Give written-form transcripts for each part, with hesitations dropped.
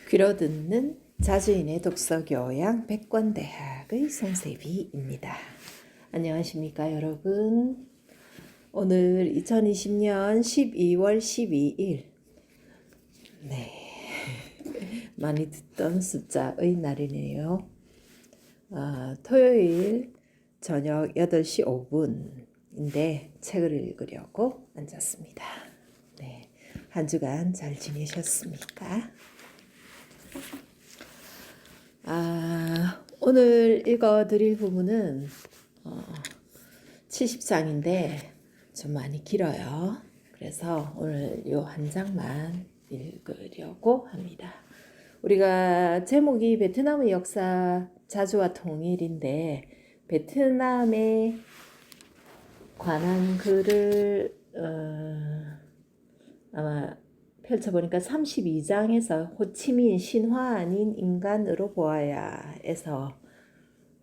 귀로 듣는 자주인의 독서교양 백권대학의 송세비입니다. 안녕하십니까 여러분. 오늘 2020년 12월 12일 많이 듣던 숫자의 날이네요. 토요일 저녁 8시 5분인데 책을 읽으려고 앉았습니다. 한 주간 잘 지내셨습니까? 오늘 읽어드릴 부분은 70장인데 좀 많이 길어요. 그래서 오늘 요 한 장만 읽으려고 합니다. 우리가 제목이 베트남의 역사 자주와 통일인데 베트남에 관한 글을 아마 펼쳐보니까 32장에서 호치민 신화 아닌 인간으로 보아야에서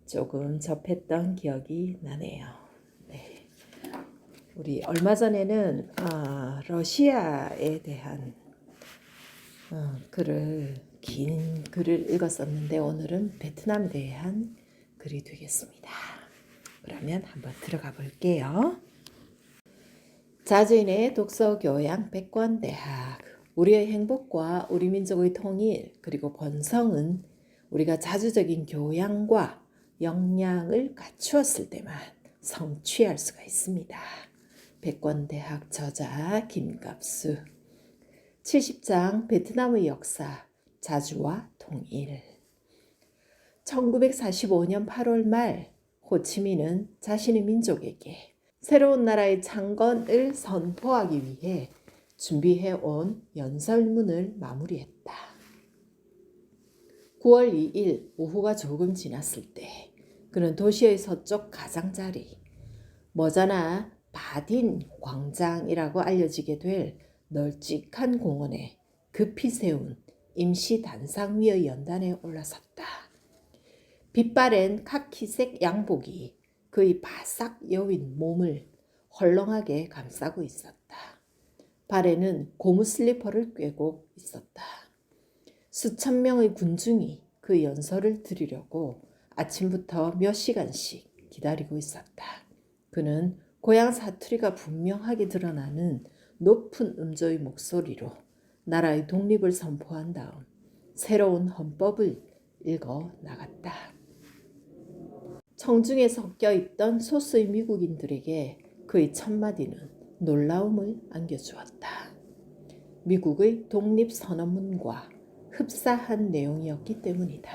조금 접했던 기억이 나네요. 우리 얼마 전에는 러시아에 대한 긴 글을 읽었었는데 오늘은 베트남에 대한 글이 되겠습니다. 그러면 한번 들어가 볼게요. 자주인의 독서교양 백권대학. 우리의 행복과 우리 민족의 통일 그리고 번성은 우리가 자주적인 교양과 역량을 갖추었을 때만 성취할 수가 있습니다. 백권대학 저자 김갑수. 70장 베트남의 역사 자주와 통일. 1945년 8월 말 호치민은 자신의 민족에게 새로운 나라의 창건을 선포하기 위해 준비해온 연설문을 마무리했다. 9월 2일 오후가 조금 지났을 때 그는 도시의 서쪽 가장자리 머자나 바딘 광장이라고 알려지게 될 널찍한 공원에 급히 세운 임시 단상위의 연단에 올라섰다. 빛바랜 카키색 양복이 그의 바싹 여윈 몸을 헐렁하게 감싸고 있었다. 발에는 고무 슬리퍼를 꿰고 있었다. 수천 명의 군중이 그 연설을 들으려고 아침부터 몇 시간씩 기다리고 있었다. 그는 고향 사투리가 분명하게 드러나는 높은 음조의 목소리로 나라의 독립을 선포한 다음 새로운 헌법을 읽어 나갔다. 청중에 섞여 있던 소수의 미국인들에게 그의 첫마디는 놀라움을 안겨주었다. 미국의 독립선언문과 흡사한 내용이었기 때문이다.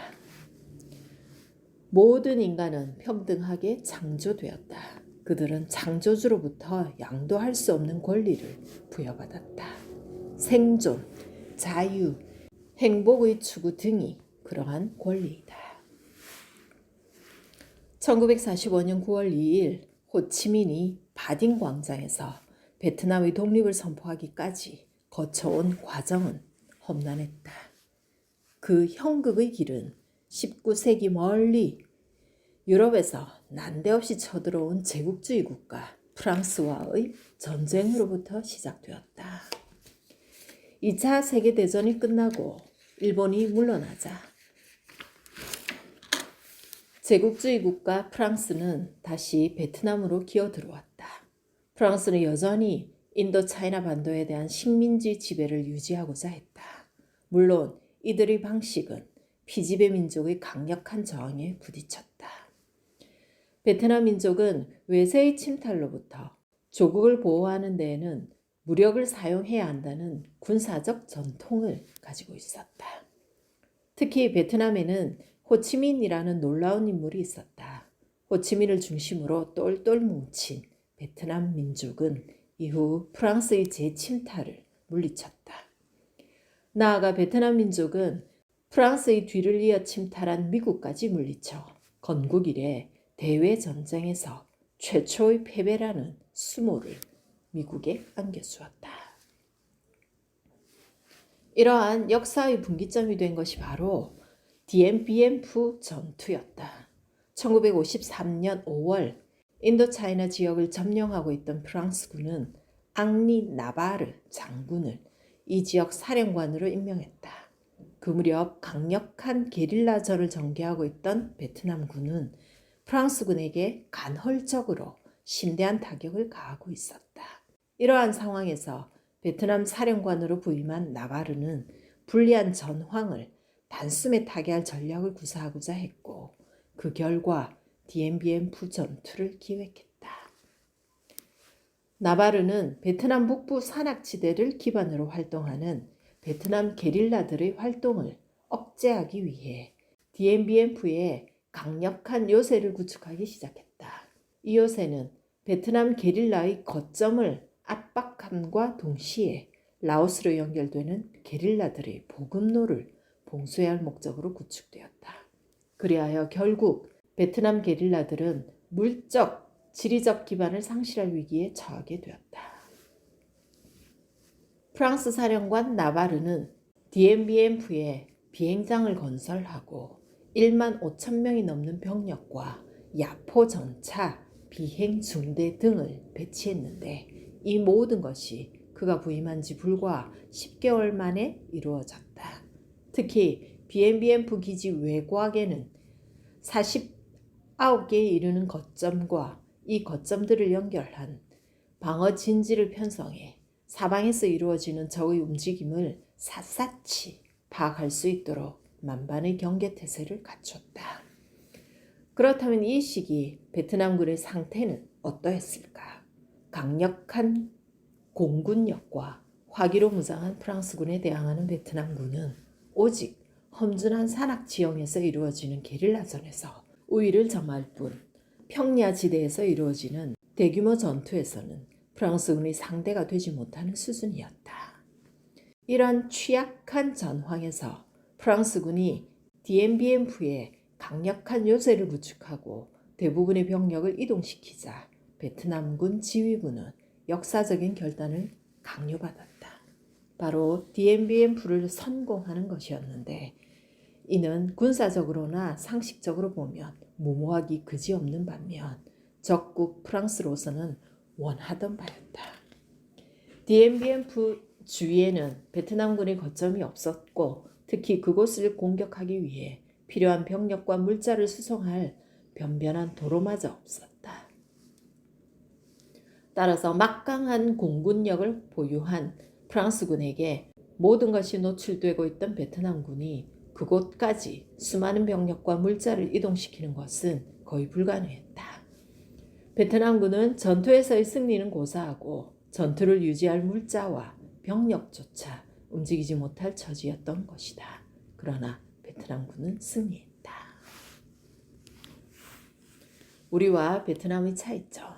모든 인간은 평등하게 창조되었다. 그들은 창조주로부터 양도할 수 없는 권리를 부여받았다. 생존, 자유, 행복의 추구 등이 그러한 권리이다. 1945년 9월 2일 호치민이 바딘 광장에서 베트남의 독립을 선포하기까지 거쳐온 과정은 험난했다. 그 형극의 길은 19세기 멀리 유럽에서 난데없이 쳐들어온 제국주의 국가 프랑스와의 전쟁으로부터 시작되었다. 2차 세계대전이 끝나고 일본이 물러나자 제국주의 국가 프랑스는 다시 베트남으로 기어들어왔다. 프랑스는 여전히 인도차이나 반도에 대한 식민지 지배를 유지하고자 했다. 물론 이들의 방식은 피지배 민족의 강력한 저항에 부딪혔다. 베트남 민족은 외세의 침탈로부터 조국을 보호하는 데에는 무력을 사용해야 한다는 군사적 전통을 가지고 있었다. 특히 베트남에는 호치민이라는 놀라운 인물이 있었다. 호치민을 중심으로 똘똘 뭉친 베트남 민족은 이후 프랑스의 재침탈을 물리쳤다. 나아가 베트남 민족은 프랑스의 뒤를 이어 침탈한 미국까지 물리쳐 건국 이래 대외 전쟁에서 최초의 패배라는 수모를 미국에 안겨주었다. 이러한 역사의 분기점이 된 것이 바로 디엠비엠프 전투였다. 1953년 5월 인도차이나 지역을 점령하고 있던 프랑스군은 앙리 나바르 장군을 이 지역 사령관으로 임명했다. 그 무렵 강력한 게릴라전을 전개하고 있던 베트남군은 프랑스군에게 간헐적으로 심대한 타격을 가하고 있었다. 이러한 상황에서 베트남 사령관으로 부임한 나바르는 불리한 전황을 단숨에 타개할 전략을 구사하고자 했고 그 결과 디엠비엠프 전투를 기획했다. 나바르는 베트남 북부 산악지대를 기반으로 활동하는 베트남 게릴라들의 활동을 억제하기 위해 디엠비엠프에 강력한 요새를 구축하기 시작했다. 이 요새는 베트남 게릴라의 거점을 압박함과 동시에 라오스로 연결되는 게릴라들의 보급로를 봉쇄할 목적으로 구축되었다. 그리하여 결국 베트남 게릴라들은 물적, 지리적 기반을 상실할 위기에 처하게 되었다. 프랑스 사령관 나바르는 디엠비엠프에 비행장을 건설하고 1만 5천 명이 넘는 병력과 야포 전차, 비행 중대 등을 배치했는데 이 모든 것이 그가 부임한 지 불과 10개월 만에 이루어졌다. 특히 디엠비엠프 기지 외곽에는 49개에 이르는 거점과 이 거점들을 연결한 방어 진지를 편성해 사방에서 이루어지는 적의 움직임을 샅샅이 파악할 수 있도록 만반의 경계태세를 갖췄다. 그렇다면 이 시기 베트남군의 상태는 어떠했을까? 강력한 공군력과 화기로 무장한 프랑스군에 대항하는 베트남군은 오직 험준한 산악지형에서 이루어지는 게릴라전에서 우위를 점할 뿐 평야지대에서 이루어지는 대규모 전투에서는 프랑스군의 상대가 되지 못하는 수준이었다. 이런 취약한 전황에서 프랑스군이 디엠비엠프에 강력한 요새를 구축하고 대부분의 병력을 이동시키자 베트남군 지휘부는 역사적인 결단을 강요받았다. 바로 디엠비엠프를 선공하는 것이었는데 이는 군사적으로나 상식적으로 보면 무모하기 그지없는 반면 적국 프랑스로서는 원하던 바였다. 디엠비엠프 주위에는 베트남군의 거점이 없었고 특히 그곳을 공격하기 위해 필요한 병력과 물자를 수송할 변변한 도로마저 없었다. 따라서 막강한 공군력을 보유한 프랑스군에게 모든 것이 노출되고 있던 베트남군이 그곳까지 수많은 병력과 물자를 이동시키는 것은 거의 불가능했다. 베트남군은 전투에서의 승리는 고사하고 전투를 유지할 물자와 병력조차 움직이지 못할 처지였던 것이다. 그러나 베트남군은 승리했다. 우리와 베트남의 차이점.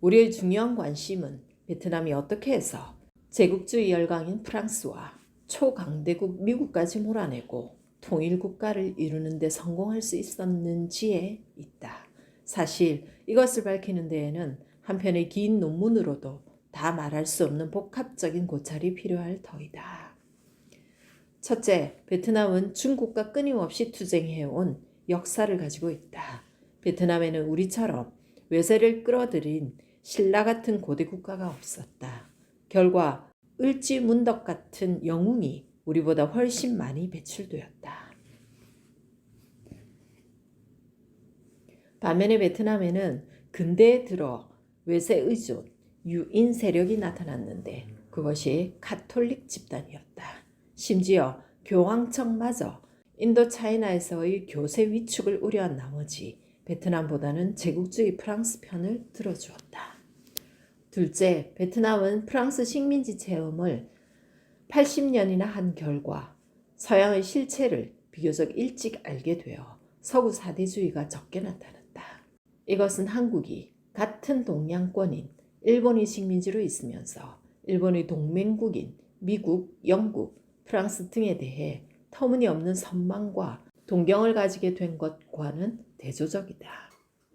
우리의 중요한 관심은 베트남이 어떻게 해서 제국주의 열강인 프랑스와 초강대국 미국까지 몰아내고 통일국가를 이루는 데 성공할 수 있었는지에 있다. 사실 이것을 밝히는 데에는 한편의 긴 논문으로도 다 말할 수 없는 복합적인 고찰이 필요할 터이다. 첫째, 베트남은 중국과 끊임없이 투쟁해온 역사를 가지고 있다. 베트남에는 우리처럼 외세를 끌어들인 신라 같은 고대 국가가 없었다. 결과 을지문덕 같은 영웅이 우리보다 훨씬 많이 배출되었다. 반면에 베트남에는 근대에 들어 외세 의존, 유인 세력이 나타났는데 그것이 가톨릭 집단이었다. 심지어 교황청마저 인도차이나에서의 교세 위축을 우려한 나머지 베트남보다는 제국주의 프랑스 편을 들어주었다. 둘째, 베트남은 프랑스 식민지 체험을 80년이나 한 결과 서양의 실체를 비교적 일찍 알게 되어 서구 사대주의가 적게 나타났다. 이것은 한국이 같은 동양권인 일본의 식민지로 있으면서 일본의 동맹국인 미국, 영국, 프랑스 등에 대해 터무니없는 선망과 동경을 가지게 된 것과는 대조적이다.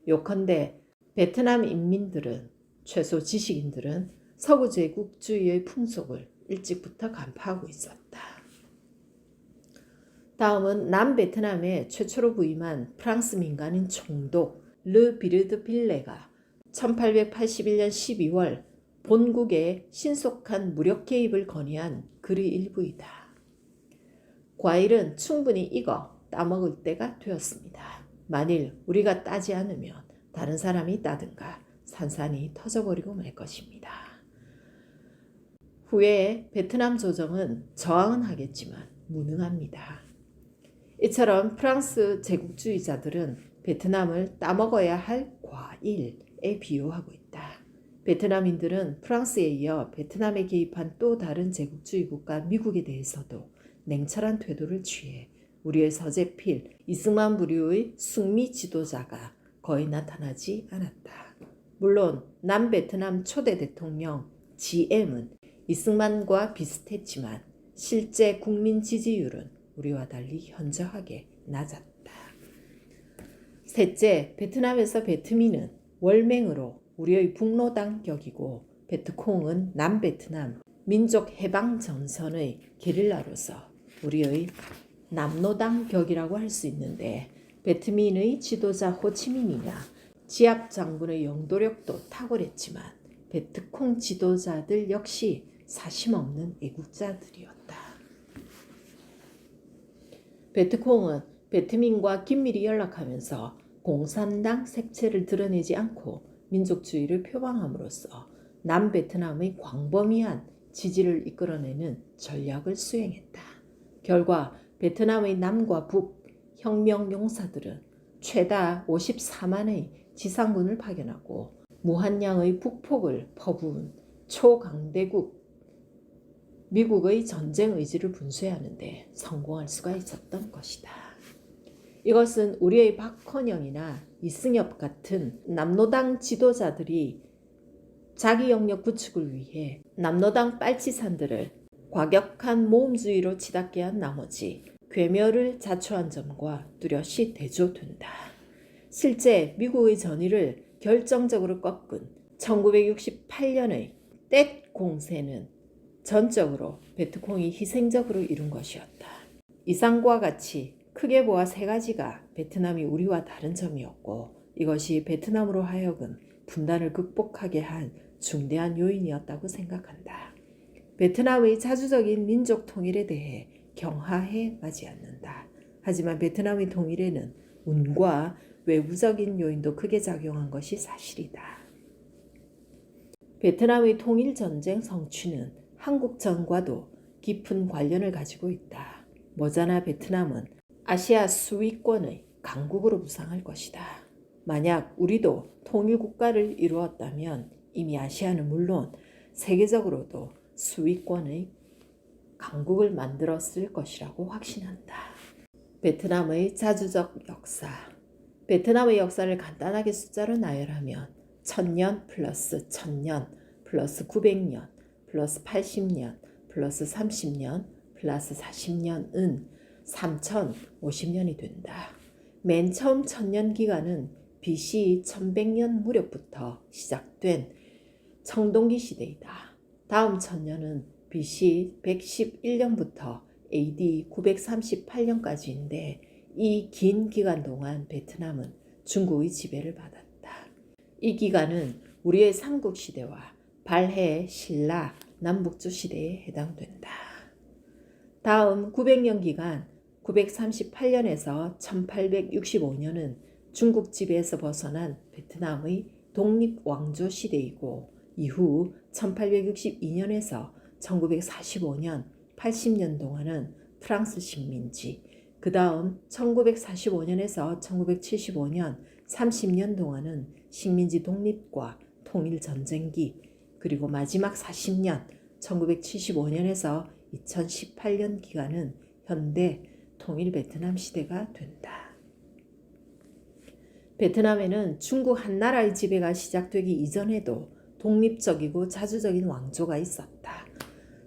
요컨대 베트남 인민들은 최소 지식인들은 서구 제국주의의 풍속을 일찍부터 간파하고 있었다. 다음은 남베트남에 최초로 부임한 프랑스 민간인 총독 르 비르드 빌레가 1881년 12월 본국에 신속한 무력 개입을 건의한 글의 일부이다. 과일은 충분히 익어 따먹을 때가 되었습니다. 만일 우리가 따지 않으면 다른 사람이 따든가 산산이 터져버리고 말 것입니다. 후에 베트남 조정은 저항은 하겠지만 무능합니다. 이처럼 프랑스 제국주의자들은 베트남을 따먹어야 할 과일에 비유하고 있다. 베트남인들은 프랑스에 이어 베트남에 개입한 또 다른 제국주의 국가 미국에 대해서도 냉철한 태도를 취해 우리의 서재필 이승만 부류의 숙미 지도자가 거의 나타나지 않았다. 물론 남베트남 초대 대통령 GM은 이승만과 비슷했지만 실제 국민 지지율은 우리와 달리 현저하게 낮았다. 셋째, 베트남에서 베트민은 월맹으로 우리의 북로당 격이고 베트콩은 남베트남 민족해방전선의 게릴라로서 우리의 남로당 격이라고 할 수 있는데 베트민의 지도자 호치민이나 지압 장군의 영도력도 탁월했지만 베트콩 지도자들 역시 사심없는 애국자들이었다. 베트콩은 베트민과 긴밀히 연락하면서 공산당 색채를 드러내지 않고 민족주의를 표방함으로써 남베트남의 광범위한 지지를 이끌어내는 전략을 수행했다. 결과 베트남의 남과 북 혁명 용사들은 최다 54만의 지상군을 파견하고 무한량의 북폭을 퍼부은 초강대국 미국의 전쟁 의지를 분쇄하는데 성공할 수가 있었던 것이다. 이것은 우리의 박헌영이나 이승엽 같은 남로당 지도자들이 자기 영역 구축을 위해 남로당 빨치산들을 과격한 모험주의로 치닫게 한 나머지 괴멸을 자초한 점과 뚜렷이 대조된다. 실제 미국의 전의를 결정적으로 꺾은 1968년의 떼 공세는 전적으로 베트콩이 희생적으로 이룬 것이었다. 이상과 같이 크게 보아 세 가지가 베트남이 우리와 다른 점이었고 이것이 베트남으로 하여금 분단을 극복하게 한 중대한 요인이었다고 생각한다. 베트남의 자주적인 민족 통일에 대해 경하해 마지 않는다. 하지만 베트남의 통일에는 운과 외부적인 요인도 크게 작용한 것이 사실이다. 베트남의 통일전쟁 성취는 한국전과도 깊은 관련을 가지고 있다. 머자나 베트남은 아시아 수위권의 강국으로 부상할 것이다. 만약 우리도 통일국가를 이루었다면 이미 아시아는 물론 세계적으로도 수위권의 강국을 만들었을 것이라고 확신한다. 베트남의 자주적 역사. 베트남의 역사를 간단하게 숫자로 나열하면 1000년 플러스 1000년 플러스 900년 플러스 80년 플러스 30년 플러스 40년은 3050년이 된다. 맨 처음 1000년 기간은 BC 1100년 무렵부터 시작된 청동기 시대이다. 다음 1000년은 BC 111년부터 AD 938년까지인데 이 긴 기간 동안 베트남은 중국의 지배를 받았다. 이 기간은 우리의 삼국시대와 발해, 신라, 남북조 시대에 해당된다. 다음 900년 기간 938년에서 1865년은 중국 지배에서 벗어난 베트남의 독립왕조 시대이고 이후 1862년에서 1945년 80년 동안은 프랑스 식민지, 그 다음 1945년에서 1975년 30년 동안은 식민지 독립과 통일전쟁기, 그리고 마지막 40년 1975년에서 2018년 기간은 현대 통일 베트남 시대가 된다. 베트남에는 중국 한나라의 지배가 시작되기 이전에도 독립적이고 자주적인 왕조가 있었다.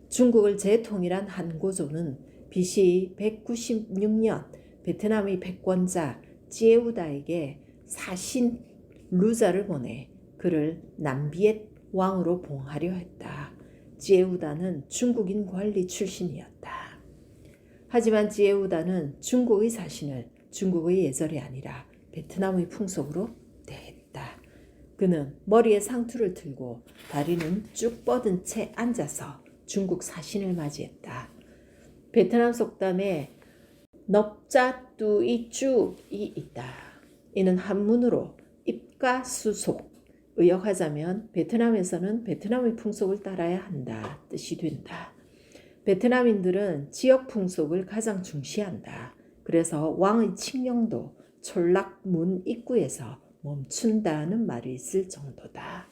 중국을 재통일한 한고조는 BC 196년 베트남의 패권자 지에우다에게 사신 루자를 보내 그를 남비엣 왕으로 봉하려 했다. 지에우다는 중국인 관리 출신이었다. 하지만 지에우다는 중국의 사신을 중국의 예절이 아니라 베트남의 풍속으로 대했다. 그는 머리에 상투를 틀고 다리는 쭉 뻗은 채 앉아서 중국 사신을 맞이했다. 베트남 속담에 넙자뚜이 쭉이 있다. 이는 한문으로 입가 수속, 의역하자면 베트남에서는 베트남의 풍속을 따라야 한다 뜻이 된다. 베트남인들은 지역 풍속을 가장 중시한다. 그래서 왕의 칙령도 촌락문 입구에서 멈춘다는 말이 있을 정도다.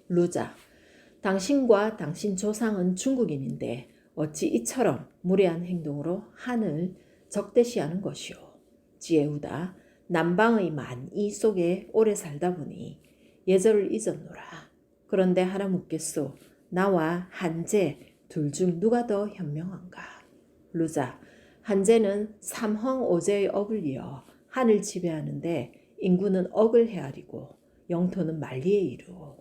루자, 당신과 당신 조상은 중국인인데 어찌 이처럼 무례한 행동으로 한을 적대시하는 것이오. 지혜우다, 남방의 만이 속에 오래 살다 보니 예절을 잊었노라. 그런데 하나 묻겠소. 나와 한제 둘 중 누가 더 현명한가? 루자, 한제는 삼황오제의 억을 이어 한을 지배하는데 인구는 억을 헤아리고 영토는 만리에 이르오.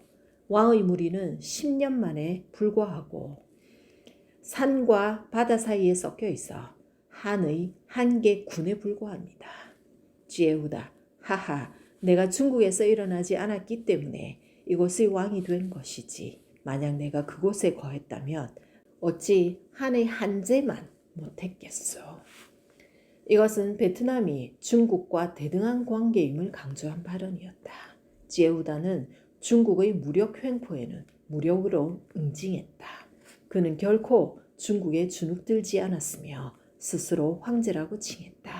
왕의 무리는 10년 만에 불과하고 산과 바다 사이에 섞여 있어 한의 한 개 군에 불과합니다. 지혜우다, 하하, 내가 중국에서 일어나지 않았기 때문에 이곳의 왕이 된 것이지. 만약 내가 그곳에 거했다면 어찌 한의 한제만 못했겠소. 이것은 베트남이 중국과 대등한 관계임을 강조한 발언이었다. 지혜우다는 중국의 무력 횡포에는 무력으로 응징했다. 그는 결코 중국에 주눅들지 않았으며 스스로 황제라고 칭했다.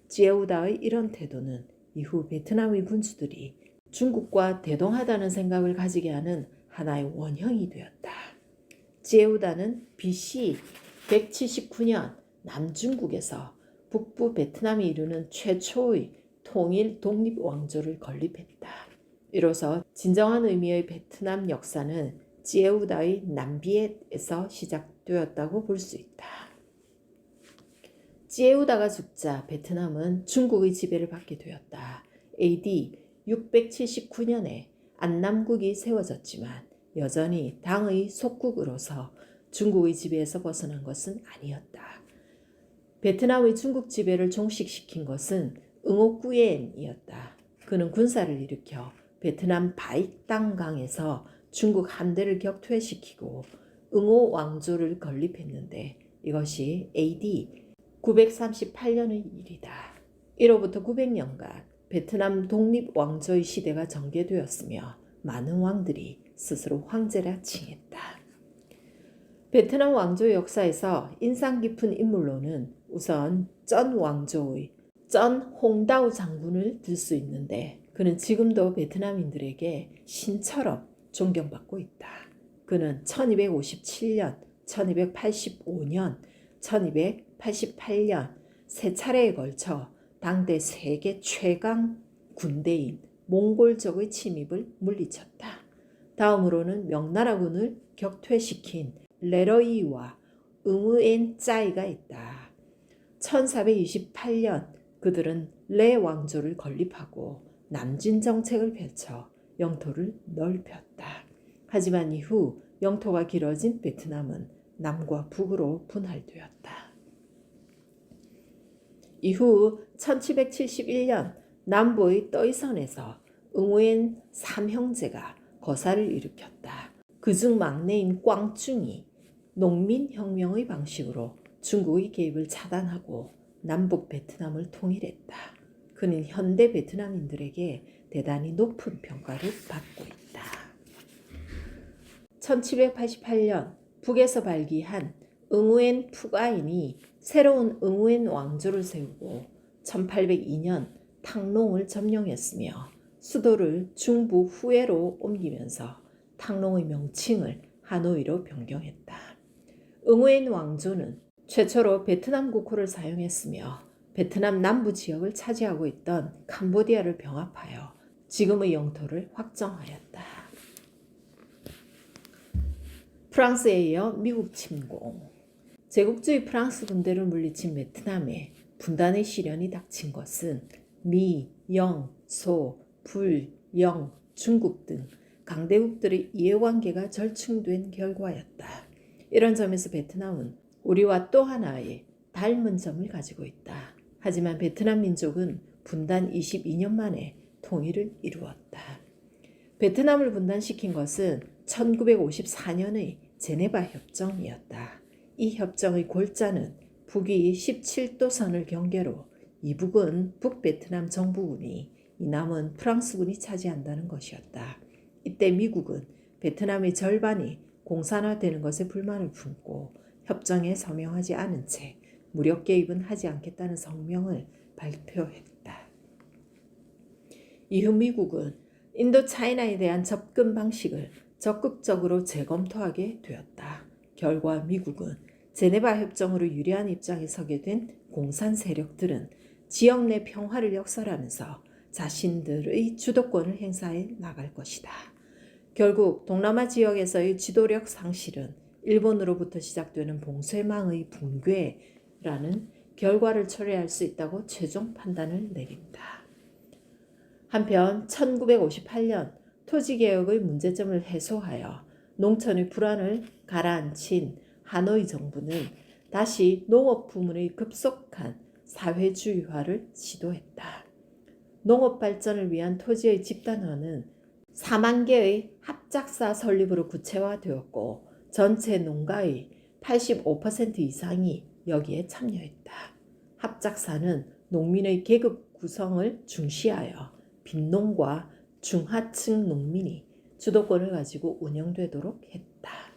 지혜우다의 이런 태도는 이후 베트남의 군주들이 중국과 대동하다는 생각을 가지게 하는 하나의 원형이 되었다. 지혜우다는 BC 179년 남중국에서 북부 베트남이 이루는 최초의 통일 독립 왕조를 건립했다. 이로써 진정한 의미의 베트남 역사는 지혜우다의 남비엣에서 시작되었다고 볼 수 있다. 지혜우다가 죽자 베트남은 중국의 지배를 받게 되었다. AD 679년에 안남국이 세워졌지만 여전히 당의 속국으로서 중국의 지배에서 벗어난 것은 아니었다. 베트남의 중국 지배를 종식시킨 것은 응오구옌이었다. 그는 군사를 일으켜 베트남 바익당강에서 중국 함대를 격퇴시키고 응오 왕조를 건립했는데 이것이 AD 938년의 일이다. 이로부터 900년간 베트남 독립 왕조의 시대가 전개되었으며 많은 왕들이 스스로 황제라 칭했다. 베트남 왕조의 역사에서 인상 깊은 인물로는 우선 쩐 왕조의 쩐 홍다우 장군을 들 수 있는데 그는 지금도 베트남인들에게 신처럼 존경받고 있다. 그는 1257년, 1285년, 1288년 세 차례에 걸쳐 당대 세계 최강 군대인 몽골족의 침입을 물리쳤다. 다음으로는 명나라군을 격퇴시킨 레러이와 응우엔 짜이가 있다. 1428년 그들은 레 왕조를 건립하고 남진 정책을 펼쳐 영토를 넓혔다. 하지만 이후 영토가 길어진 베트남은 남과 북으로 분할되었다. 이후 1771년 남부의 떠이선에서 응우엔 삼형제가 거사를 일으켰다. 그중 막내인 꽝중이 농민혁명의 방식으로 중국의 개입을 차단하고 남북 베트남을 통일했다. 그는 현대 베트남인들에게 대단히 높은 평가를 받고 있다. 1788년 북에서 발기한 응우엔 푸가인이 새로운 응우엔 왕조를 세우고 1802년 탕롱을 점령했으며 수도를 중부 후에로 옮기면서 탕롱의 명칭을 하노이로 변경했다. 응우엔 왕조는 최초로 베트남 국호를 사용했으며 베트남 남부 지역을 차지하고 있던 캄보디아를 병합하여 지금의 영토를 확정하였다. 프랑스에 이어 미국 침공. 제국주의 프랑스 군대를 물리친 베트남에 분단의 시련이 닥친 것은 미, 영, 소, 불, 영, 중국 등 강대국들의 이해관계가 절충된 결과였다. 이런 점에서 베트남은 우리와 또 하나의 닮은 점을 가지고 있다. 하지만 베트남 민족은 분단 22년 만에 통일을 이루었다. 베트남을 분단시킨 것은 1954년의 제네바 협정이었다. 이 협정의 골자는 북위 17도 선을 경계로 이북은 북베트남 정부군이 이남은 프랑스군이 차지한다는 것이었다. 이때 미국은 베트남의 절반이 공산화되는 것에 불만을 품고 협정에 서명하지 않은 채 무력 개입은 하지 않겠다는 성명을 발표했다. 이후 미국은 인도차이나에 대한 접근 방식을 적극적으로 재검토하게 되었다. 결과 미국은 제네바 협정으로 유리한 입장에 서게 된 공산 세력들은 지역 내 평화를 역설하면서 자신들의 주도권을 행사해 나갈 것이다. 결국 동남아 지역에서의 지도력 상실은 일본으로부터 시작되는 봉쇄망의 붕괴라는 결과를 초래할 수 있다고 최종 판단을 내린다. 한편 1958년 토지개혁의 문제점을 해소하여 농촌의 불안을 가라앉힌 하노이 정부는 다시 농업 부문의 급속한 사회주의화를 시도했다. 농업 발전을 위한 토지의 집단화는 4만 개의 합작사 설립으로 구체화되었고 전체 농가의 85% 이상이 여기에 참여했다. 합작사는 농민의 계급 구성을 중시하여 빈농과 중하층 농민이 주도권을 가지고 운영되도록 했다.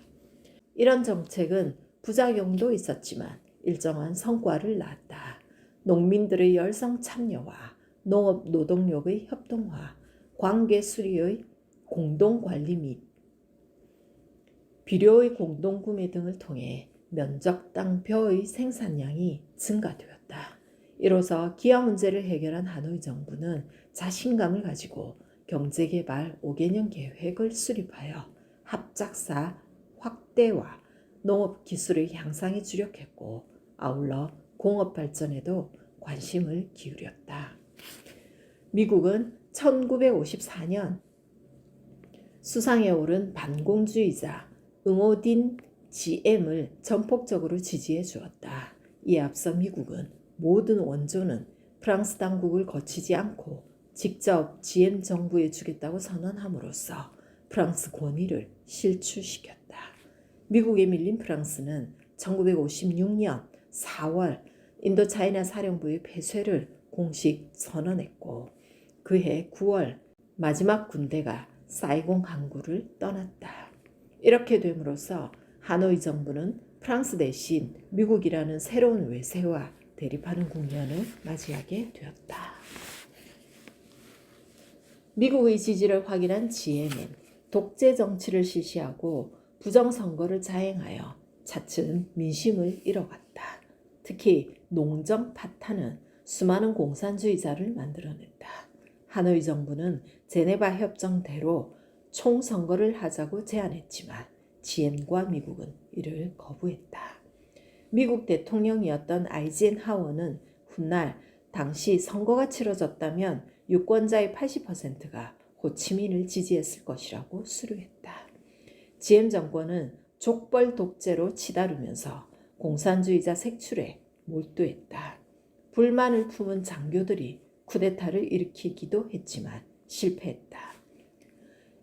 이런 정책은 부작용도 있었지만 일정한 성과를 낳았다. 농민들의 열성 참여와 농업 노동력의 협동화, 관계 수리의 공동관리 및 비료의 공동구매 등을 통해 면적당 벼의 생산량이 증가되었다. 이로써 기아 문제를 해결한 하노이 정부는 자신감을 가지고 경제개발 5개년 계획을 수립하여 합작사 확대와 농업 기술의 향상에 주력했고 아울러 공업 발전에도 관심을 기울였다. 미국은 1954년 수상에 오른 반공주의자 응오딘 GM을 전폭적으로 지지해 주었다. 이에 앞서 미국은 모든 원조는 프랑스 당국을 거치지 않고 직접 GM 정부에 주겠다고 선언함으로써 프랑스 권위를 실추시켰다. 미국에 밀린 프랑스는 1956년 4월 인도차이나 사령부의 폐쇄를 공식 선언했고 그해 9월 마지막 군대가 사이공 항구를 떠났다. 이렇게 됨으로써 하노이 정부는 프랑스 대신 미국이라는 새로운 외세와 대립하는 국면을 맞이하게 되었다. 미국의 지지를 확인한 GM은 독재 정치를 실시하고 부정선거를 자행하여 차츰 민심을 잃어갔다. 특히 농정 파탄은 수많은 공산주의자를 만들어냈다. 하노이 정부는 제네바 협정대로 총선거를 하자고 제안했지만 GM과 미국은 이를 거부했다. 미국 대통령이었던 아이젠하워는 훗날 당시 선거가 치러졌다면 유권자의 80%가 호치민을 지지했을 것이라고 수류했다. GM 정권은 족벌 독재로 치다르면서 공산주의자 색출에 몰두했다. 불만을 품은 장교들이 쿠데타를 일으키기도 했지만 실패했다.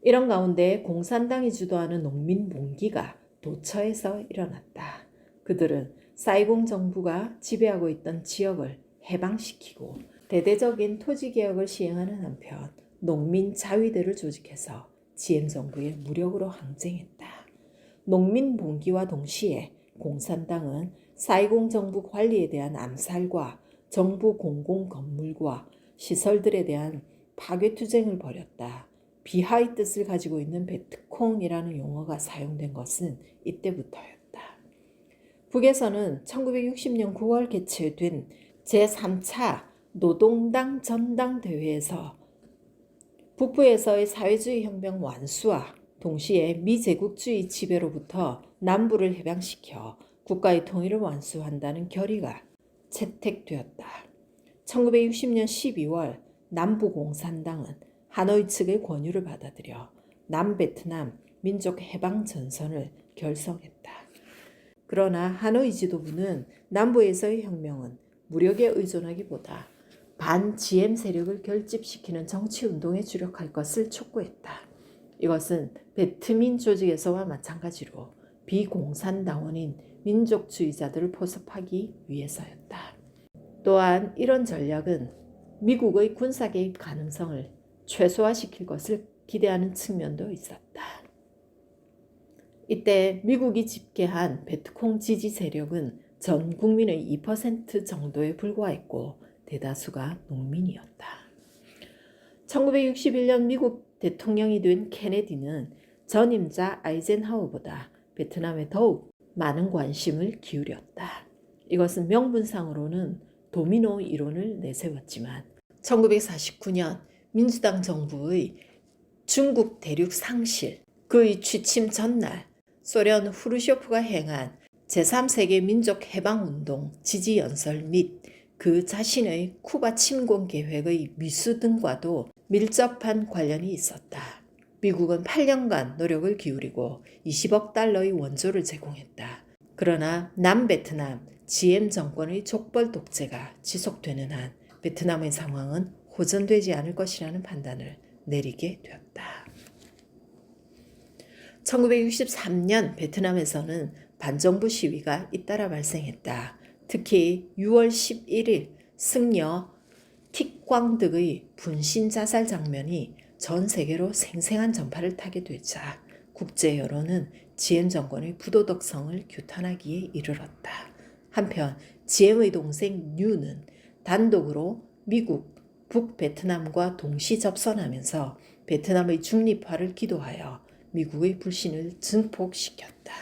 이런 가운데 공산당이 주도하는 농민 봉기가 도처에서 일어났다. 그들은 사이공 정부가 지배하고 있던 지역을 해방시키고 대대적인 토지개혁을 시행하는 한편 농민 자위대를 조직해서 GM 정부의 무력으로 항쟁했다. 농민 봉기와 동시에 공산당은 사이공 정부 관리에 대한 암살과 정부 공공 건물과 시설들에 대한 파괴투쟁을 벌였다. 비하의 뜻을 가지고 있는 베트콩이라는 용어가 사용된 것은 이때부터였다. 북에서는 1960년 9월 개최된 제3차 노동당 전당대회에서 북부에서의 사회주의 혁명 완수와 동시에 미제국주의 지배로부터 남부를 해방시켜 국가의 통일을 완수한다는 결의가 채택되었다. 1960년 12월 남부공산당은 하노이 측의 권유를 받아들여 남베트남 민족해방전선을 결성했다. 그러나 하노이 지도부는 남부에서의 혁명은 무력에 의존하기보다 반-GM 세력을 결집시키는 정치운동에 주력할 것을 촉구했다. 이것은 베트민 조직에서와 마찬가지로 비공산당원인 민족주의자들을 포섭하기 위해서였다. 또한 이런 전략은 미국의 군사 개입 가능성을 최소화시킬 것을 기대하는 측면도 있었다. 이때 미국이 집계한 베트콩 지지 세력은 전 국민의 2% 정도에 불과했고 대다수가 농민이었다. 1961년 미국 대통령이 된 케네디는 전임자 아이젠하워보다 베트남에 더욱 많은 관심을 기울였다. 이것은 명분상으로는 도미노 이론을 내세웠지만 1949년 민주당 정부의 중국 대륙 상실, 그의 취침 전날 소련 후르쇼프가 행한 제3세계 민족해방운동 지지연설 및 그 자신의 쿠바 침공 계획의 미수 등과도 밀접한 관련이 있었다. 미국은 8년간 노력을 기울이고 20억 달러의 원조를 제공했다. 그러나 남베트남 GM 정권의 족벌 독재가 지속되는 한 베트남의 상황은 호전되지 않을 것이라는 판단을 내리게 되었다. 1963년 베트남에서는 반정부 시위가 잇따라 발생했다. 특히 6월 11일 승려 틱광 등의 분신 자살 장면이 전 세계로 생생한 전파를 타게 되자 국제 여론은 GM 정권의 부도덕성을 규탄하기에 이르렀다. 한편 GM의 동생 뉴는 단독으로 미국, 북베트남과 동시 접선하면서 베트남의 중립화를 기도하여 미국의 불신을 증폭시켰다.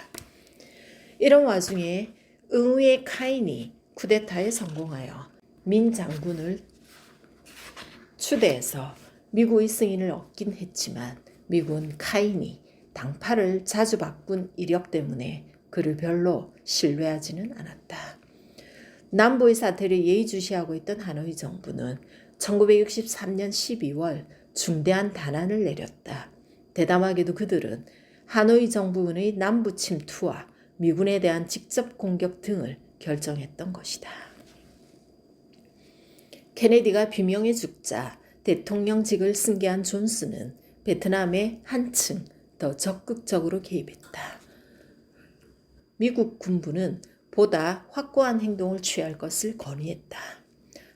이런 와중에 응우의 카인이 쿠데타에 성공하여 민 장군을 추대해서 미국의 승인을 얻긴 했지만 미국은 카인이 당파를 자주 바꾼 이력 때문에 그를 별로 신뢰하지는 않았다. 남부의 사태를 예의주시하고 있던 하노이 정부는 1963년 12월 중대한 단안을 내렸다. 대담하게도 그들은 하노이 정부군의 남부 침투와 미군에 대한 직접 공격 등을 결정했던 것이다. 케네디가 비명에 죽자 대통령직을 승계한 존슨은 베트남에 한층 더 적극적으로 개입했다. 미국 군부는 보다 확고한 행동을 취할 것을 건의했다.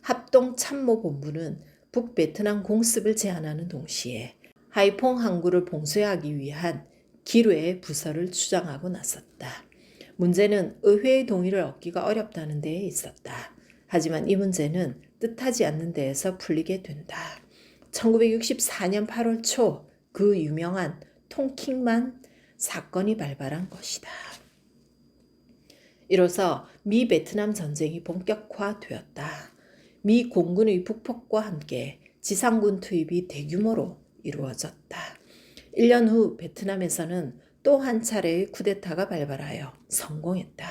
합동참모본부는 북베트남 공습을 제안하는 동시에 하이퐁 항구를 봉쇄하기 위한 기뢰의 부서를 주장하고 나섰다. 문제는 의회의 동의를 얻기가 어렵다는 데에 있었다. 하지만 이 문제는 뜻하지 않는 데에서 풀리게 된다. 1964년 8월 초 그 유명한 통킹만 사건이 발발한 것이다. 이로써 미 베트남 전쟁이 본격화되었다. 미 공군의 북폭과 함께 지상군 투입이 대규모로 이루어졌다. 1년 후 베트남에서는 또 한 차례의 쿠데타가 발발하여 성공했다.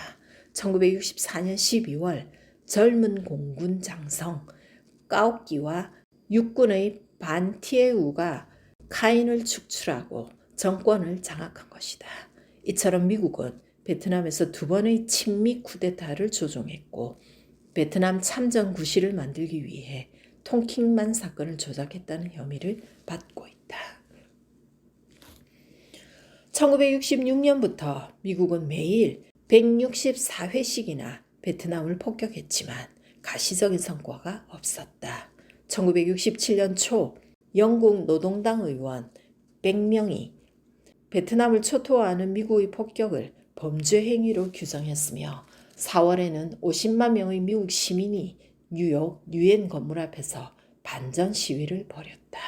1964년 12월 젊은 공군 장성 까옥기와 육군의 반 티에우가 카인을 축출하고 정권을 장악한 것이다. 이처럼 미국은 베트남에서 두 번의 친미 쿠데타를 조종했고 베트남 참전 구실을 만들기 위해 통킹만 사건을 조작했다는 혐의를 받고 있다. 1966년부터 미국은 매일 164회씩이나 베트남을 폭격했지만 가시적인 성과가 없었다. 1967년 초 영국 노동당 의원 100명이 베트남을 초토화하는 미국의 폭격을 범죄 행위로 규정했으며 4월에는 50만 명의 미국 시민이 뉴욕 유엔 건물 앞에서 반전 시위를 벌였다.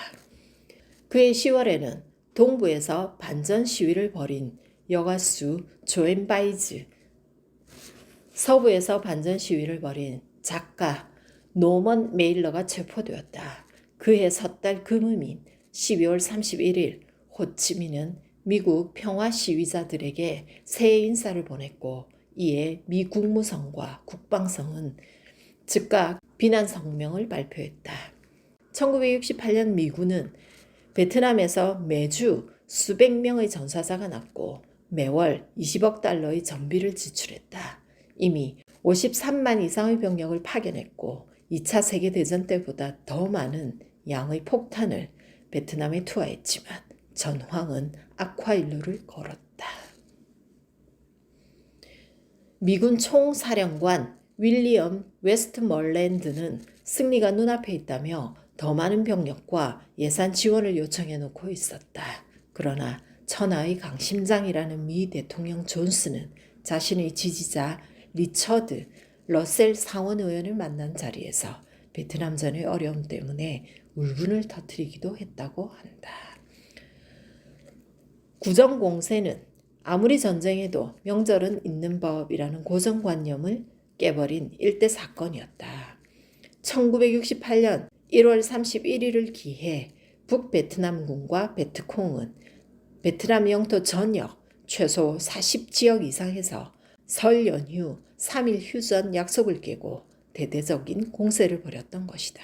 그해 10월에는 동부에서 반전 시위를 벌인 여가수 조앤 바이즈, 서부에서 반전 시위를 벌인 작가 노먼 메일러가 체포되었다. 그해 섣달 금음인 12월 31일 호치민은 미국 평화 시위자들에게 새해 인사를 보냈고 이에 미 국무성과 국방성은 즉각 비난 성명을 발표했다. 1968년 미군은 베트남에서 매주 수백 명의 전사자가 났고 매월 20억 달러의 전비를 지출했다. 이미 53만 이상의 병력을 파견했고 2차 세계대전 때보다 더 많은 양의 폭탄을 베트남에 투하했지만 전황은 악화일로를 걸었다. 미군 총사령관 윌리엄 웨스트머랜드는 승리가 눈앞에 있다며 더 많은 병력과 예산 지원을 요청해 놓고 있었다. 그러나 천하의 강심장이라는 미 대통령 존스는 자신의 지지자 리처드 러셀 상원의원을 만난 자리에서 베트남전의 어려움 때문에 울분을 터뜨리기도 했다고 한다. 구정공세는 아무리 전쟁해도 명절은 있는 법이라는 고정관념을 깨버린 일대 사건이었다. 1968년 1월 31일을 기해 북베트남군과 베트콩은 베트남 영토 전역 최소 40지역 이상에서 설 연휴 3일 휴전 약속을 깨고 대대적인 공세를 벌였던 것이다.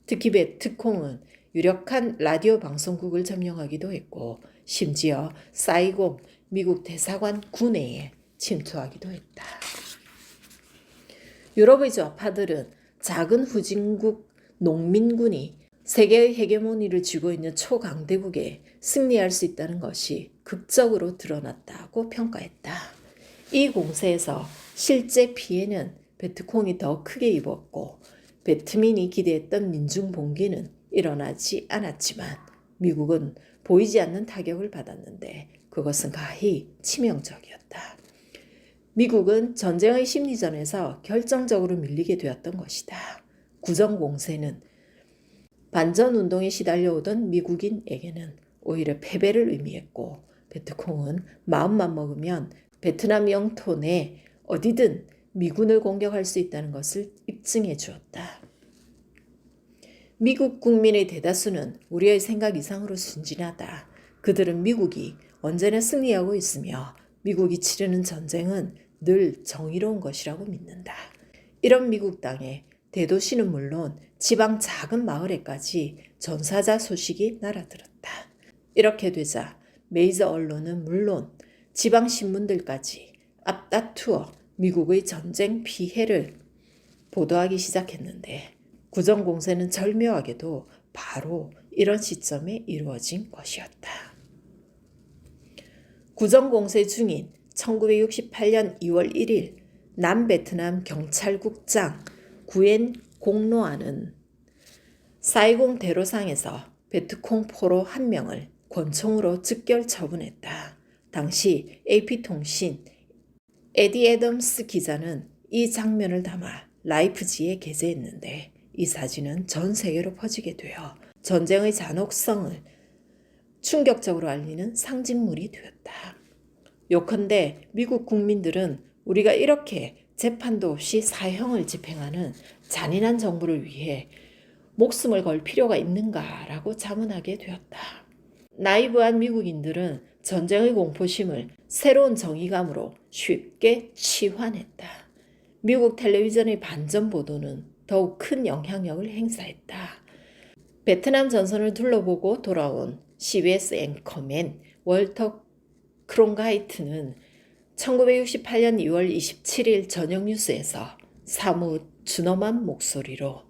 특히 베트콩은 유력한 라디오 방송국을 점령하기도 했고 심지어 사이공 미국 대사관 구내에 침투하기도 했다. 유럽의 좌파들은 작은 후진국 농민군이 세계의 헤게모니를 쥐고 있는 초강대국에 승리할 수 있다는 것이 극적으로 드러났다고 평가했다. 이 공세에서 실제 피해는 베트콩이 더 크게 입었고 베트민이 기대했던 민중 봉기는 일어나지 않았지만 미국은 보이지 않는 타격을 받았는데 그것은 가히 치명적이었다. 미국은 전쟁의 심리전에서 결정적으로 밀리게 되었던 것이다. 구정공세는 반전운동에 시달려오던 미국인에게는 오히려 패배를 의미했고 베트콩은 마음만 먹으면 베트남 영토 내 어디든 미군을 공격할 수 있다는 것을 입증해 주었다. 미국 국민의 대다수는 우리의 생각 이상으로 순진하다. 그들은 미국이 언제나 승리하고 있으며 미국이 치르는 전쟁은 늘 정의로운 것이라고 믿는다. 이런 미국 땅에 대도시는 물론 지방 작은 마을에까지 전사자 소식이 날아들었다. 이렇게 되자 메이저 언론은 물론 지방 신문들까지 앞다투어 미국의 전쟁 피해를 보도하기 시작했는데 구정공세는 절묘하게도 바로 이런 시점에 이루어진 것이었다. 구정공세 중인 1968년 2월 1일 남베트남 경찰국장 구엔 공로아는 사이공 대로상에서 베트콩 포로 1명을 권총으로 즉결 처분했다. 당시 AP통신 에디 애덤스 기자는 이 장면을 담아 라이프지에 게재했는데 이 사진은 전 세계로 퍼지게 되어 전쟁의 잔혹성을 충격적으로 알리는 상징물이 되었다. 요컨대 미국 국민들은 우리가 이렇게 재판도 없이 사형을 집행하는 잔인한 정부를 위해 목숨을 걸 필요가 있는가라고 자문하게 되었다. 나이브한 미국인들은 전쟁의 공포심을 새로운 정의감으로 쉽게 치환했다. 미국 텔레비전의 반전 보도는 더욱 큰 영향력을 행사했다. 베트남 전선을 둘러보고 돌아온 CBS 앵커맨 월터 크롱가이트는 1968년 2월 27일 저녁 뉴스에서 사뭇 준엄한 목소리로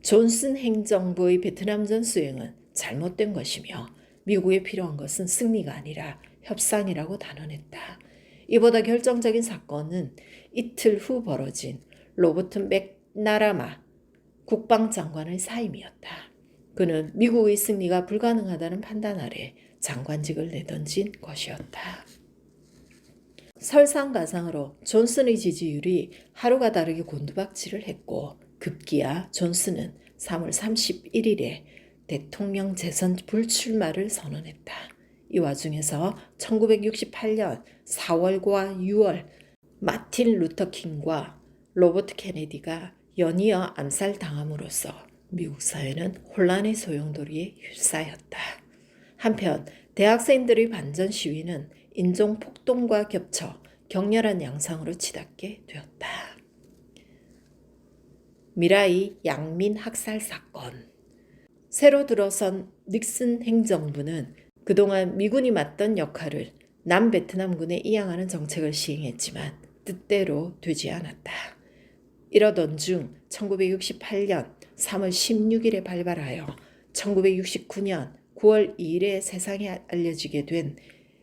존슨 행정부의 베트남전 수행은 잘못된 것이며 미국에 필요한 것은 승리가 아니라 협상이라고 단언했다. 이보다 결정적인 사건은 이틀 후 벌어진 로버트 맥나라마 국방장관의 사임이었다. 그는 미국의 승리가 불가능하다는 판단 아래 장관직을 내던진 것이었다. 설상가상으로 존슨의 지지율이 하루가 다르게 곤두박질을 했고 급기야 존슨은 3월 31일에 대통령 재선 불출마를 선언했다. 이 와중에서 1968년 4월과 6월 마틴 루터 킹과 로버트 케네디가 연이어 암살당함으로써 미국 사회는 혼란의 소용돌이에 휩싸였다. 한편 대학생들의 반전 시위는 인종 폭동과 겹쳐 격렬한 양상으로 치닫게 되었다. 미라이 양민 학살 사건. 새로 들어선 닉슨 행정부는 그동안 미군이 맡던 역할을 남베트남군에 이양하는 정책을 시행했지만 뜻대로 되지 않았다. 이러던 중 1968년 3월 16일에 발발하여 1969년 9월 2일에 세상에 알려지게 된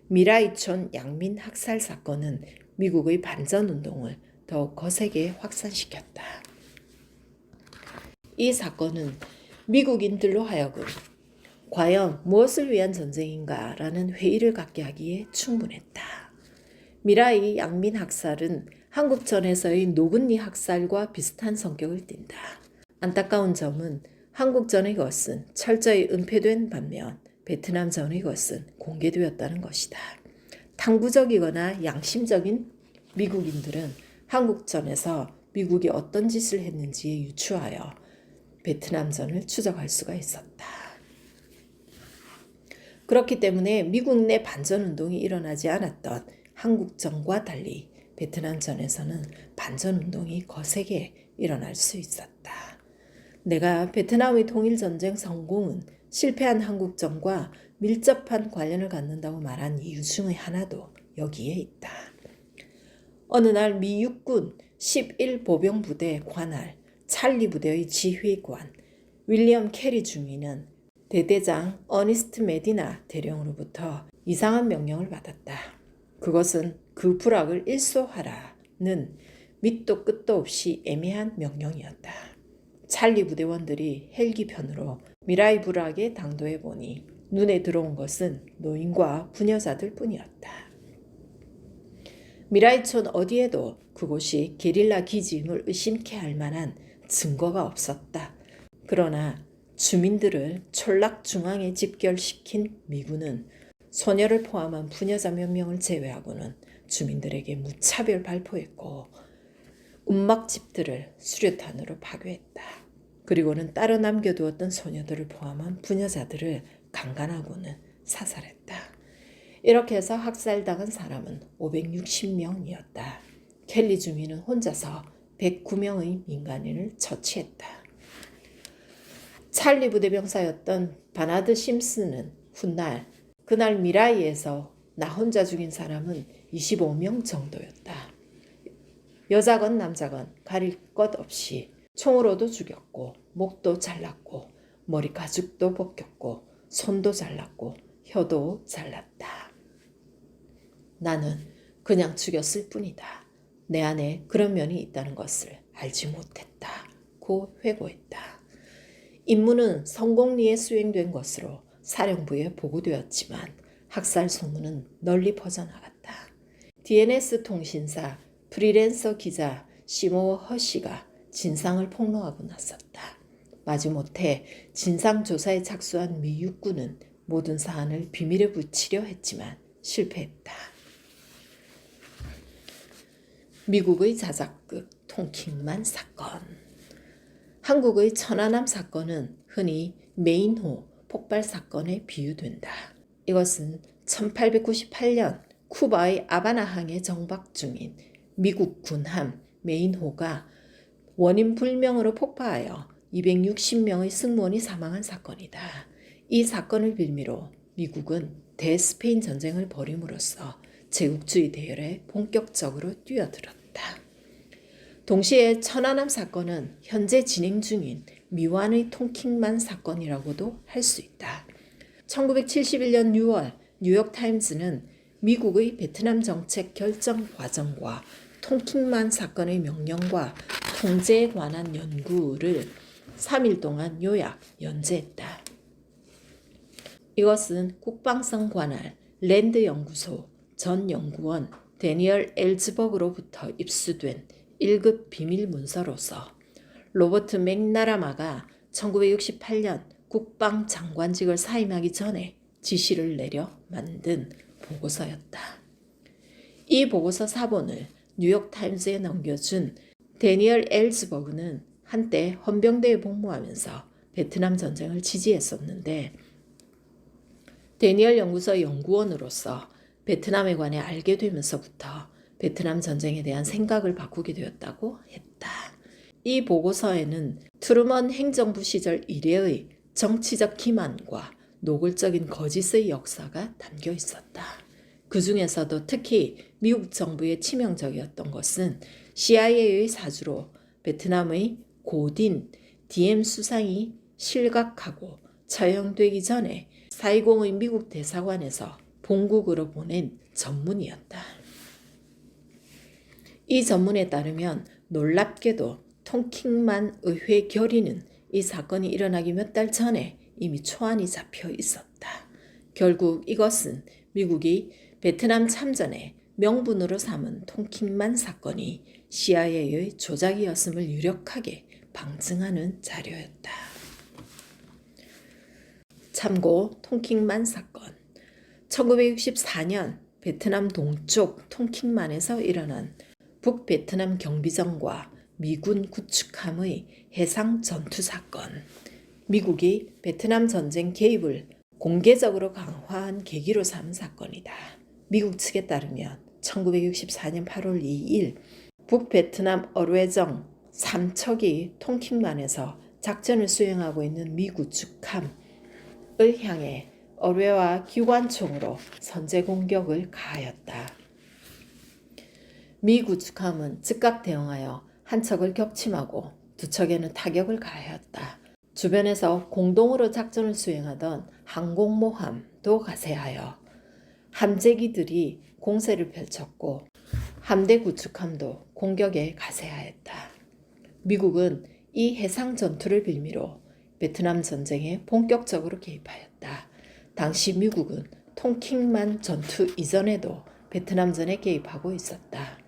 미라이촌 양민 학살 사건은 미국의 반전운동을 더욱 거세게 확산시켰다. 이 사건은 미국인들로 하여금 과연 무엇을 위한 전쟁인가라는 회의를 갖게 하기에 충분했다. 미라이 양민 학살은 한국전에서의 노근리 학살과 비슷한 성격을 띈다. 안타까운 점은 한국전의 것은 철저히 은폐된 반면 베트남전의 것은 공개되었다는 것이다. 탐구적이거나 양심적인 미국인들은 한국전에서 미국이 어떤 짓을 했는지에 유추하여 베트남전을 추적할 수가 있었다. 그렇기 때문에 미국 내 반전운동이 일어나지 않았던 한국전과 달리 베트남전에서는 반전운동이 거세게 일어날 수 있었다. 내가 베트남의 통일전쟁 성공은 실패한 한국전과 밀접한 관련을 갖는다고 말한 이유 중의 하나도 여기에 있다. 어느 날 미 육군 11보병부대 관할 찰리 부대의 지휘관 윌리엄 캐리 중위는 대대장 어니스트 메디나 대령으로부터 이상한 명령을 받았다. 그것은 그 부락을 일소하라는 밑도 끝도 없이 애매한 명령이었다. 찰리 부대원들이 헬기 편으로 미라이 부락에 당도해 보니 눈에 들어온 것은 노인과 부녀자들 뿐이었다. 미라이촌 어디에도 그곳이 게릴라 기지임을 의심케 할 만한 증거가 없었다. 그러나 주민들을 촌락중앙에 집결시킨 미군은 소녀를 포함한 부녀자 몇 명을 제외하고는 주민들에게 무차별 발포했고 운막집들을 수류탄으로 파괴했다. 그리고는 따로 남겨두었던 소녀들을 포함한 부녀자들을 강간하고는 사살했다. 이렇게 해서 학살당한 사람은 560명이었다. 켈리 주민은 혼자서 109명의 민간인을 처치했다. 찰리 부대 병사였던 바나드 심슨은 훗날 그날 미라이에서 나 혼자 죽인 사람은 25명 정도였다. 여자건 남자건 가릴 것 없이 총으로도 죽였고 목도 잘랐고 머리 가죽도 벗겼고 손도 잘랐고 혀도 잘랐다. 나는 그냥 죽였을 뿐이다. 내 안에 그런 면이 있다는 것을 알지 못했다고 회고했다. 임무는 성공리에 수행된 것으로 사령부에 보고되었지만 학살 소문은 널리 퍼져나갔다. DNS 통신사 프리랜서 기자 시모 허시가 진상을 폭로하고 나섰다. 마지못해 진상조사에 착수한 미 육군은 모든 사안을 비밀에 붙이려 했지만 실패했다. 미국의 자작극 통킹만 사건. 한국의 천안함 사건은 흔히 메인호 폭발 사건에 비유된다. 이것은 1898년 쿠바의 아바나항에 정박 중인 미국 군함 메인호가 원인 불명으로 폭파하여 260명의 승무원이 사망한 사건이다. 이 사건을 빌미로 미국은 대스페인 전쟁을 벌임으로써 제국주의 대열에 본격적으로 뛰어들었다. 동시에 천안함 사건은 현재 진행 중인 미완의 통킹만 사건이라고도 할 수 있다. 1971년 6월 뉴욕타임즈는 미국의 베트남 정책 결정 과정과 통킹만 사건의 명령과 통제에 관한 연구를 3일 동안 요약 연재했다. 이것은 국방성 관할 랜드 연구소 전 연구원 데니얼 엘즈버그로부터 입수된 1급 비밀 문서로서 로버트 맥나라마가 1968년 국방장관직을 사임하기 전에 지시를 내려 만든 보고서였다. 이 보고서 사본을 뉴욕타임즈에 넘겨준 데니얼 엘즈버그는 한때 헌병대에 복무하면서 베트남 전쟁을 지지했었는데 데니얼 연구소 연구원으로서 베트남에 관해 알게 되면서부터 베트남 전쟁에 대한 생각을 바꾸게 되었다고 했다. 이 보고서에는 트루먼 행정부 시절 이래의 정치적 기만과 노골적인 거짓의 역사가 담겨 있었다. 그 중에서도 특히 미국 정부의 치명적이었던 것은 CIA의 사주로 베트남의 고딘 DM 수상이 실각하고 처형되기 전에 사이공의 미국 대사관에서 본국으로 보낸 전문이었다. 이 전문에 따르면 놀랍게도 통킹만 의회 결의는 이 사건이 일어나기 몇 달 전에 이미 초안이 잡혀 있었다. 결국 이것은 미국이 베트남 참전에 명분으로 삼은 통킹만 사건이 CIA의 조작이었음을 유력하게 방증하는 자료였다. 참고 통킹만 사건. 1964년 베트남 동쪽 통킹만에서 일어난 북베트남 경비정과 미군 구축함의 해상 전투 사건. 미국이 베트남 전쟁 개입을 공개적으로 강화한 계기로 삼은 사건이다. 미국 측에 따르면 1964년 8월 2일 북베트남 어뢰정 3척이 통킹만에서 작전을 수행하고 있는 미 구축함을 향해 어뢰와 기관총으로 선제 공격을 가하였다. 미 구축함은 즉각 대응하여 한 척을 격침하고 두 척에는 타격을 가하였다. 주변에서 공동으로 작전을 수행하던 항공모함도 가세하여 함재기들이 공세를 펼쳤고 함대 구축함도 공격에 가세하였다. 미국은 이 해상 전투를 빌미로 베트남 전쟁에 본격적으로 개입하였다. 당시 미국은 통킹만 전투 이전에도 베트남전에 개입하고 있었다.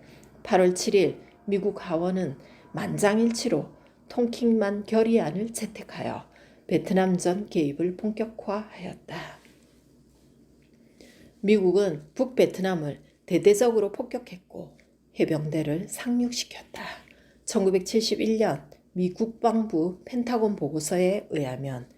8월 7일 미국 하원은 만장일치로 통킹만 결의안을 채택하여 베트남전 개입을 본격화하였다. 미국은 북베트남을 대대적으로 폭격했고 해병대를 상륙시켰다. 1971년 미 국방부 펜타곤 보고서에 의하면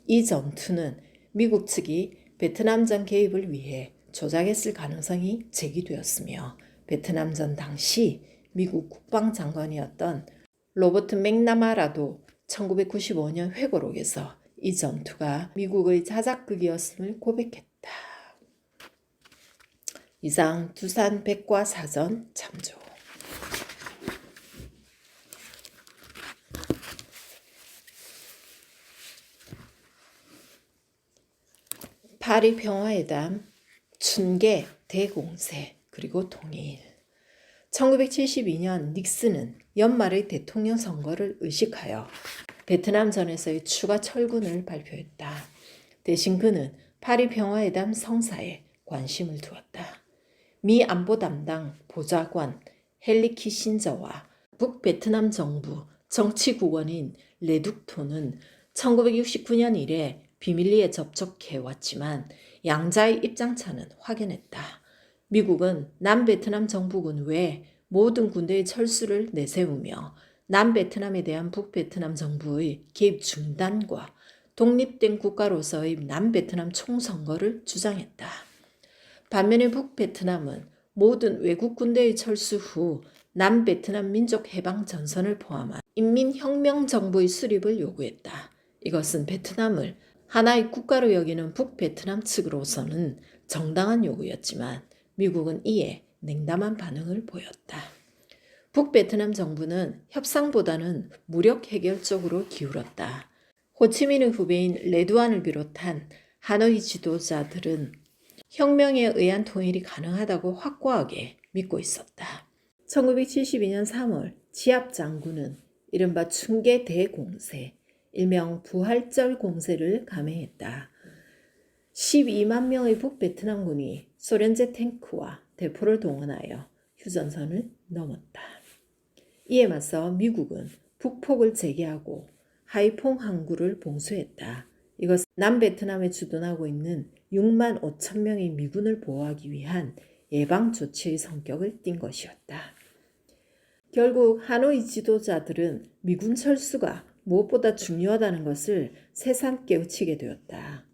이 전투는 미국 측이 베트남전 개입을 위해 조작했을 가능성이 제기되었으며 베트남전 당시 미국 국방장관이었던 로버트 맥나마라도 1995년 회고록에서 이 전투가 미국의 자작극이었음을 고백했다. 이상 두산 백과사전 참조. 파리 평화회담, 춘계, 대공세, 그리고 통일. 1972년 닉슨은 연말의 대통령 선거를 의식하여 베트남전에서의 추가 철군을 발표했다. 대신 그는 파리 평화회담 성사에 관심을 두었다. 미 안보 담당 보좌관 헨리 키신저와 북베트남 정부 정치국원인 레둑토는 1969년 이래 비밀리에 접촉해왔지만 양자의 입장차는 확연했다. 미국은 남베트남 정부군 외 모든 군대의 철수를 내세우며 남베트남에 대한 북베트남 정부의 개입 중단과 독립된 국가로서의 남베트남 총선거를 주장했다. 반면에 북베트남은 모든 외국 군대의 철수 후 남베트남 민족해방전선을 포함한 인민혁명정부의 수립을 요구했다. 이것은 베트남을 하나의 국가로 여기는 북베트남 측으로서는 정당한 요구였지만 미국은 이에 냉담한 반응을 보였다. 북베트남 정부는 협상보다는 무력 해결 쪽으로 기울었다. 호치민의 후배인 레두안을 비롯한 하노이 지도자들은 혁명에 의한 통일이 가능하다고 확고하게 믿고 있었다. 1972년 3월 지압 장군은 이른바 춘계 대공세, 일명 부활절 공세를 감행했다. 12만 명의 북베트남군이 소련제 탱크와 대포를 동원하여 휴전선을 넘었다. 이에 맞서 미국은 북폭을 재개하고 하이퐁 항구를 봉쇄했다. 이것은 남베트남에 주둔하고 있는 6만 5천 명의 미군을 보호하기 위한 예방 조치의 성격을 띈 것이었다. 결국 하노이 지도자들은 미군 철수가 무엇보다 중요하다는 것을 새삼 깨우치게 되었다.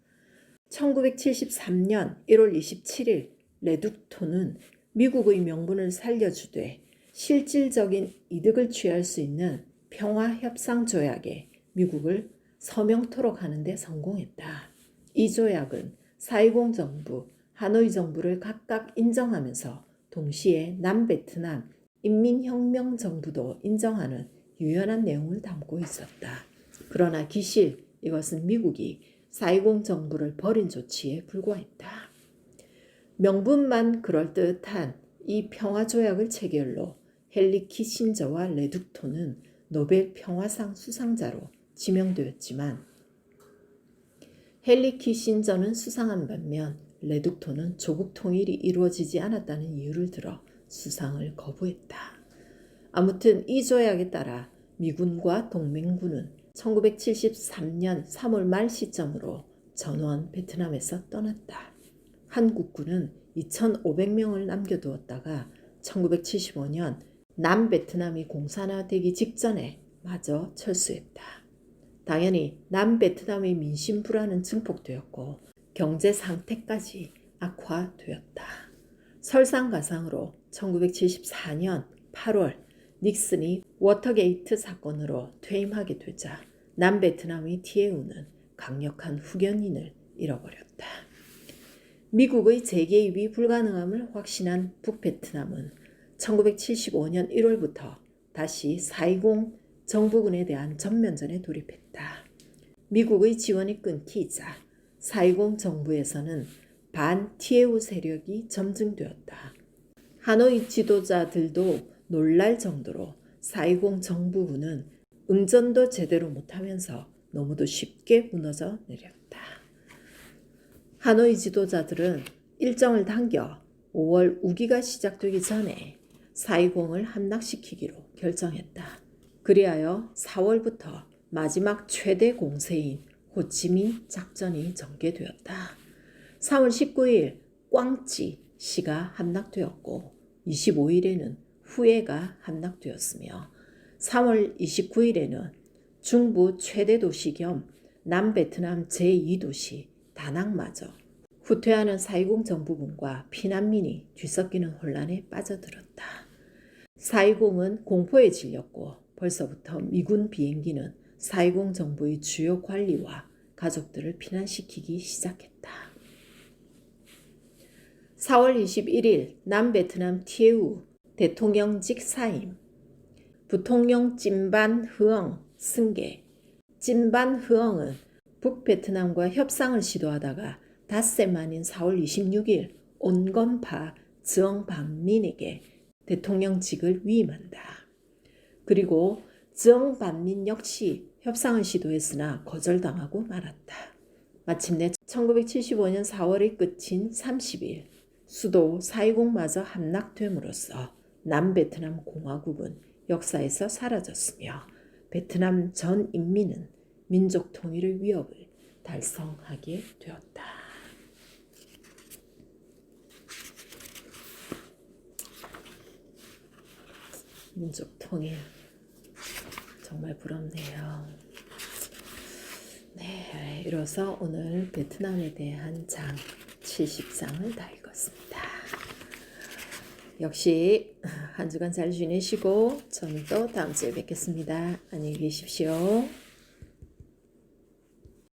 1973년 1월 27일 레둑토는 미국의 명분을 살려주되 실질적인 이득을 취할 수 있는 평화협상조약에 미국을 서명토록 하는 데 성공했다. 이 조약은 사이공 정부, 하노이 정부를 각각 인정하면서 동시에 남베트남 인민혁명정부도 인정하는 유연한 내용을 담고 있었다. 그러나 기실 이것은 미국이 사이공 정부를 버린 조치에 불과했다. 명분만 그럴듯한 이 평화조약을 체결로 헨리 키신저와 레둑토는 노벨 평화상 수상자로 지명되었지만 헨리 키신저는 수상한 반면 레둑토는 조국 통일이 이루어지지 않았다는 이유를 들어 수상을 거부했다. 아무튼 이 조약에 따라 미군과 동맹군은 1973년 3월 말 시점으로 전원 베트남에서 떠났다. 한국군은 2,500명을 남겨두었다가 1975년 남베트남이 공산화되기 직전에 마저 철수했다. 당연히 남베트남의 민심 불안은 증폭되었고 경제 상태까지 악화되었다. 설상가상으로 1974년 8월 닉슨이 워터게이트 사건으로 퇴임하게 되자 남베트남의 티에우는 강력한 후견인을 잃어버렸다. 미국의 재개입이 불가능함을 확신한 북베트남은 1975년 1월부터 다시 4.20 정부군에 대한 전면전에 돌입했다. 미국의 지원이 끊기자 4.20 정부에서는 반티에우 세력이 점증되었다. 하노이 지도자들도 놀랄 정도로 4.20 정부군은 응전도 제대로 못하면서 너무도 쉽게 무너져 내렸다. 하노이 지도자들은 일정을 당겨 5월 우기가 시작되기 전에 4.20을 함락시키기로 결정했다. 그리하여 4월부터 마지막 최대 공세인 호치민 작전이 전개되었다. 3월 19일 꽝찌시가 함락되었고 25일에는 후에가 함락되었으며 3월 29일에는 중부 최대 도시 겸 남베트남 제2도시 다낭마저 후퇴하는 4.20 정부군과 피난민이 뒤섞이는 혼란에 빠져들었다. 4.20은 공포에 질렸고 벌써부터 미군 비행기는 4.20 정부의 주요 관리와 가족들을 피난시키기 시작했다. 4월 21일 남베트남 티에우 대통령직 사임, 부통령 찐반 흐엉 승계. 찐반 흐엉은 북베트남과 협상을 시도하다가 닷새 만인 4월 26일 온건파 즈엉반민에게 대통령직을 위임한다. 그리고 즈엉반민 역시 협상을 시도했으나 거절당하고 말았다. 마침내 1975년 4월의 끝인 30일 수도 4.20마저 함락됨으로써 남베트남 공화국은 역사에서 사라졌으며 베트남 전 인민은 민족 통일의 위협을 달성하게 되었다. 민족 통일 정말 부럽네요. 네, 이로써 오늘 베트남에 대한 장 70장을 다 읽었습니다. 역시 한 주간 잘 지내시고 저는 또 다음 주에 뵙겠습니다. 안녕히 계십시오.